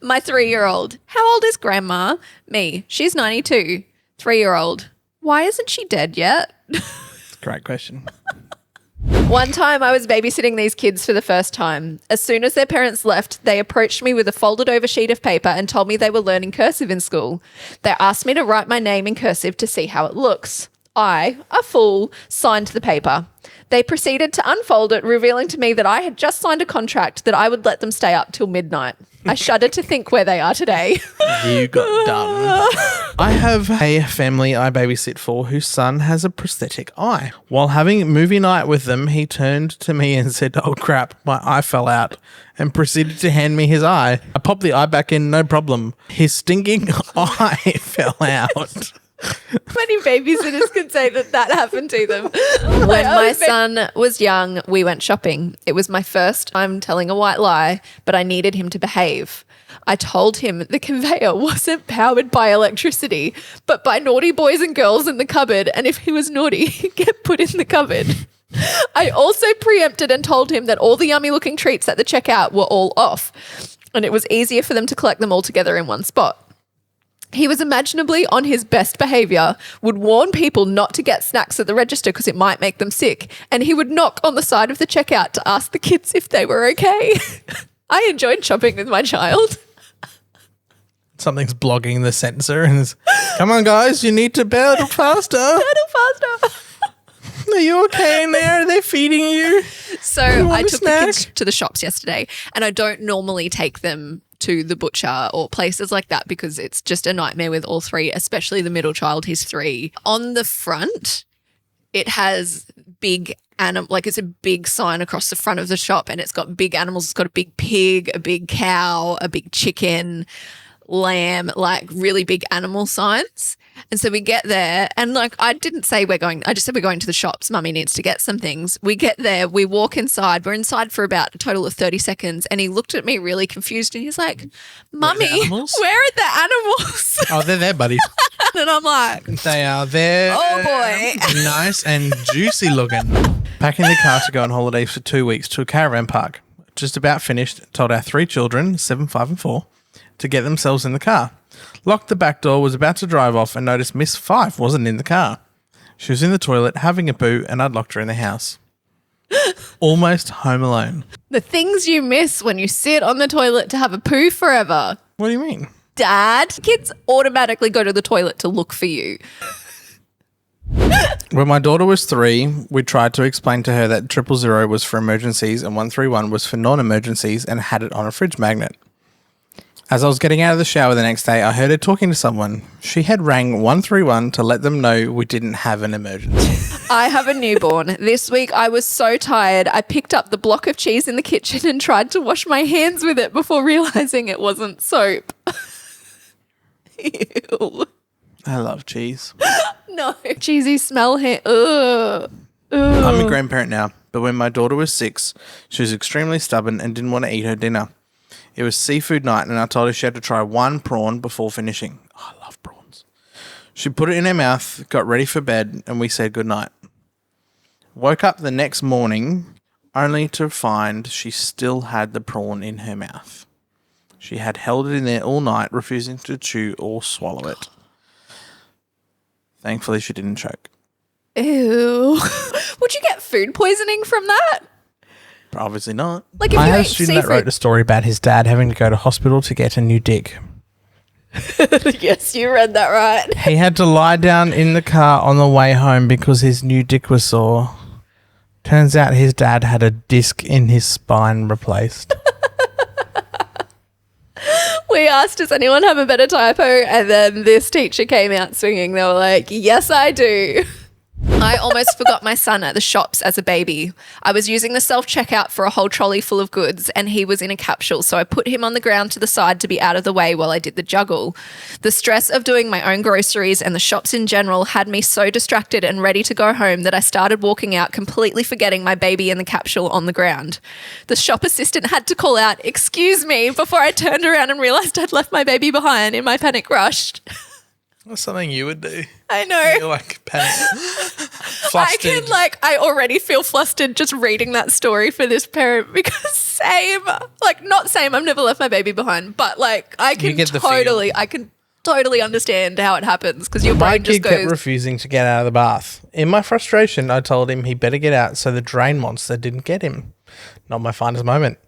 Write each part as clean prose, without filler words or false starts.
My 3-year-old. How old is grandma? Me. She's 92. 3-year-old. Why isn't she dead yet? Great question. One time I was babysitting these kids for the first time. As soon as their parents left, they approached me with a folded over sheet of paper and told me they were learning cursive in school. They asked me to write my name in cursive to see how it looks. I, a fool, signed the paper. They proceeded to unfold it, revealing to me that I had just signed a contract that I would let them stay up till midnight. I shudder to think where they are today. You got done. I have a family I babysit for whose son has a prosthetic eye. While having movie night with them, he turned to me and said, "Oh crap, my eye fell out," and proceeded to hand me his eye. I popped the eye back in, no problem. His stinking eye fell out. Many babysitters can say that happened to them. When my son was young, we went shopping. It was my first time telling a white lie, but I needed him to behave. I told him the conveyor wasn't powered by electricity, but by naughty boys and girls in the cupboard, and if he was naughty, he'd get put in the cupboard. I also preempted and told him that all the yummy-looking treats at the checkout were all off, and it was easier for them to collect them all together in one spot. He was imaginably on his best behaviour, would warn people not to get snacks at the register because it might make them sick, and he would knock on the side of the checkout to ask the kids if they were okay. I enjoyed shopping with my child. Something's blogging the sensor and is, "Come on guys, you need to battle faster. Battle faster. Are you okay in there? Are they feeding you?" So I took the kids to the shops yesterday, and I don't normally take them to the butcher or places like that because it's just a nightmare with all three, especially the middle child. He's 3. On the front, it has big animal, like it's a big sign across the front of the shop, and it's got big animals. It's got a big pig, a big cow, a big chicken, lamb, like really big animal signs. And so we get there, and like I didn't say we're going, I just said we're going to the shops. Mummy needs to get some things. We get there, we walk inside. We're inside for about a total of 30 seconds, and he looked at me really confused, and he's like, "Mummy, where are the animals?" Oh, they're there, buddy. And I'm like, they are there. Oh boy. Nice and juicy looking. Packing the car to go on holiday for 2 weeks to a caravan park. Just about finished, told our 3 children, 7, 5 and 4, to get themselves in the car. Locked the back door, was about to drive off and noticed Miss 5 wasn't in the car. She was in the toilet having a poo, and I'd locked her in the house. Almost home alone. The things you miss when you sit on the toilet to have a poo forever. What do you mean? Dad, kids automatically go to the toilet to look for you. When my daughter was 3, we tried to explain to her that 000 was for emergencies and 131 was for non-emergencies, and had it on a fridge magnet. As I was getting out of the shower the next day, I heard her talking to someone. She had rang 131 to let them know we didn't have an emergency. I have a newborn. This week I was so tired, I picked up the block of cheese in the kitchen and tried to wash my hands with it before realising it wasn't soap. Ew. I love cheese. No. Cheesy smell here. Ugh. Ugh. I'm a grandparent now, but when my daughter was 6, she was extremely stubborn and didn't want to eat her dinner. It was seafood night, and I told her she had to try 1 prawn before finishing. Oh, I love prawns. She put it in her mouth, got ready for bed, and we said goodnight. Woke up the next morning only to find she still had the prawn in her mouth. She had held it in there all night, refusing to chew or swallow it. Thankfully, she didn't choke. Ew. Would you get food poisoning from that? Obviously not. Like if I you had a ate student seafood. that wrote a story about his dad having to go to hospital to get a new dick. Yes, you read that right. He had to lie down in the car on the way home because his new dick was sore. Turns out his dad had a disc in his spine replaced. We asked, does anyone have a better typo? And then this teacher came out swinging. They were like, yes, I do. I almost forgot my son at the shops as a baby. I was using the self-checkout for a whole trolley full of goods, and he was in a capsule, so I put him on the ground to the side to be out of the way while I did the juggle. The stress of doing my own groceries and the shops in general had me so distracted and ready to go home that I started walking out, completely forgetting my baby in the capsule on the ground. The shop assistant had to call out, "Excuse me," before I turned around and realised I'd left my baby behind in my panic rush. That's something you would do. I know. You're like panic. Flustered. I already feel flustered just reading that story for this parent because same. Like, not same, I've never left my baby behind, but like I can totally understand how it happens because your brain just goes. My kid kept refusing to get out of the bath. In my frustration, I told him he better get out so the drain monster didn't get him. Not my finest moment.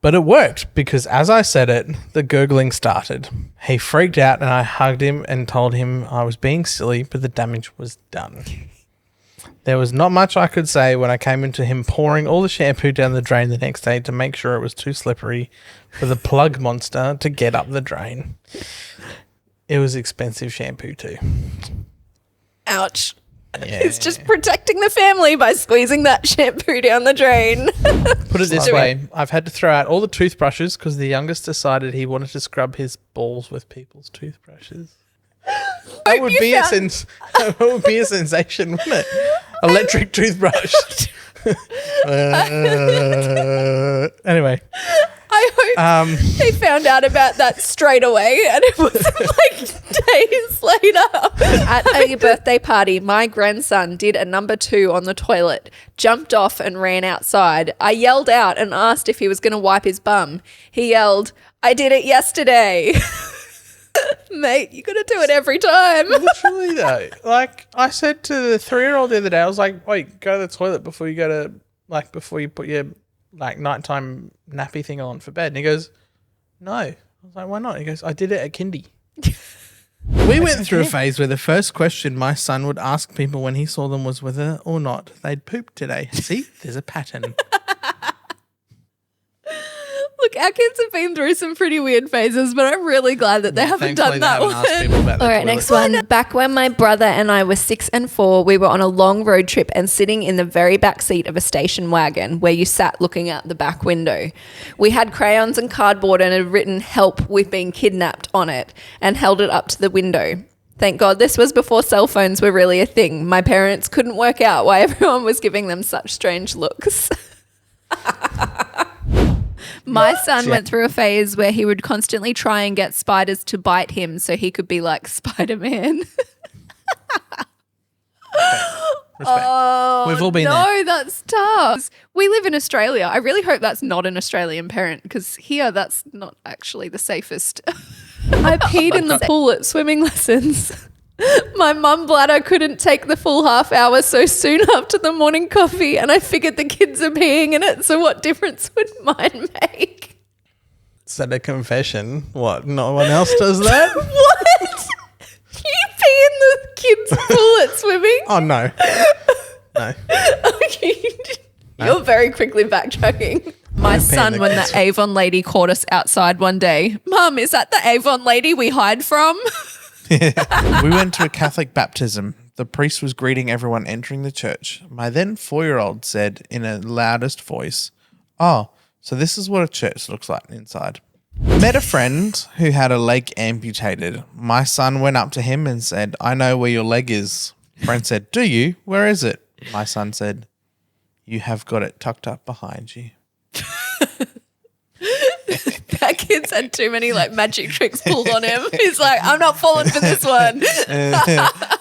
But it worked because as I said it, the gurgling started. He freaked out and I hugged him and told him I was being silly, but the damage was done. There was not much I could say when I came into him pouring all the shampoo down the drain the next day to make sure it was too slippery for the plug monster to get up the drain. It was expensive shampoo too. Ouch. Yeah. It's just protecting the family by squeezing that shampoo down the drain. Put it this way, I've had to throw out all the toothbrushes because the youngest decided he wanted to scrub his balls with people's toothbrushes. That would be a sensation, wouldn't it? Electric toothbrush. Anyway. I hope he found out about that straight away and it wasn't like days later. At a birthday party, my grandson did a number 2 on the toilet, jumped off and ran outside. I yelled out and asked if he was going to wipe his bum. He yelled, "I did it yesterday." Mate, you got to do it every time. Literally though. Like I said to the 3-year-old the other day, I was like, wait, go to the toilet before you put your nighttime nappy thing on for bed. And he goes, no. I was like, why not? He goes, I did it at kindy. We went through a phase where the first question my son would ask people when he saw them was whether or not they'd pooped today. See, there's a pattern. Look, our kids have been through some pretty weird phases, but I'm really glad that they haven't done that one. All right, next one. Back when my brother and I were 6 and 4, we were on a long road trip and sitting in the very back seat of a station wagon where you sat looking out the back window. We had crayons and cardboard and had written "Help, we've been kidnapped" on it and held it up to the window. Thank God this was before cell phones were really a thing. My parents couldn't work out why everyone was giving them such strange looks. My son went through a phase where he would constantly try and get spiders to bite him so he could be like Spider-Man. Oh, we've all been there. No, that's tough. We live in Australia. I really hope that's not an Australian parent because here that's not actually the safest. I peed in the pool at swimming lessons. My mum bladder couldn't take the full half hour so soon after the morning coffee and I figured the kids are peeing in it, so what difference would mine make? Is that a confession? What? No one else does that? What? You pee in the kids' pool at swimming? Oh, no. No. Okay. You're very quickly backtracking. My son, when the Avon lady caught us outside one day, "Mum, is that the Avon lady we hide from?" We went to a Catholic baptism. The priest was greeting everyone entering the church. My then 4-year-old said in a loudest voice, "Oh, so this is what a church looks like inside." Met a friend who had a leg amputated. My son went up to him and said, "I know where your leg is." Friend said, "Do you? Where is it?" My son said, "You have got it tucked up behind you." That kid's had too many like magic tricks pulled on him. He's like, "I'm not falling for this one."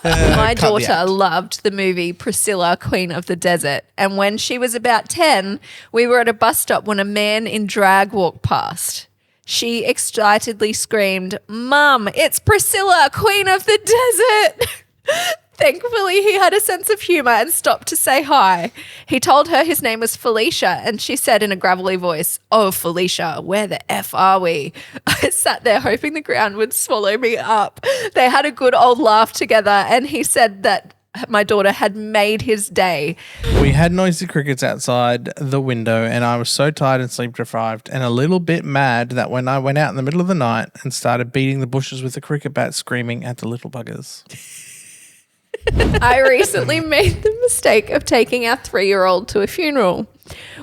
My daughter loved the movie Priscilla, Queen of the Desert. And when she was about 10, we were at a bus stop when a man in drag walked past. She excitedly screamed, "Mum, it's Priscilla, Queen of the Desert." Thankfully, he had a sense of humour and stopped to say hi. He told her his name was Felicia, and she said in a gravelly voice, "Oh, Felicia, where the F are we?" I sat there hoping the ground would swallow me up. They had a good old laugh together, and he said that my daughter had made his day. We had noisy crickets outside the window, and I was so tired and sleep deprived and a little bit mad that when I went out in the middle of the night and started beating the bushes with a cricket bat, screaming at the little buggers. I recently made the mistake of taking our 3-year-old to a funeral.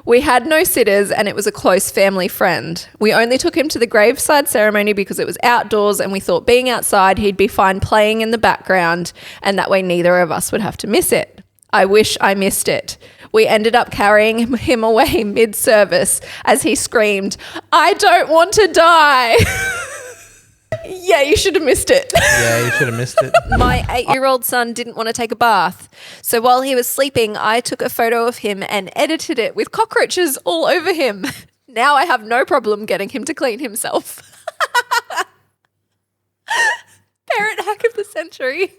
We had no sitters and it was a close family friend. We only took him to the graveside ceremony because it was outdoors and we thought being outside he'd be fine playing in the background and that way neither of us would have to miss it. I wish I missed it. We ended up carrying him away mid-service as he screamed, "I don't want to die." Yeah, you should have missed it. Yeah, you should have missed it. My 8-year-old son didn't want to take a bath. So while he was sleeping, I took a photo of him and edited it with cockroaches all over him. Now I have no problem getting him to clean himself. Parent hack of the century.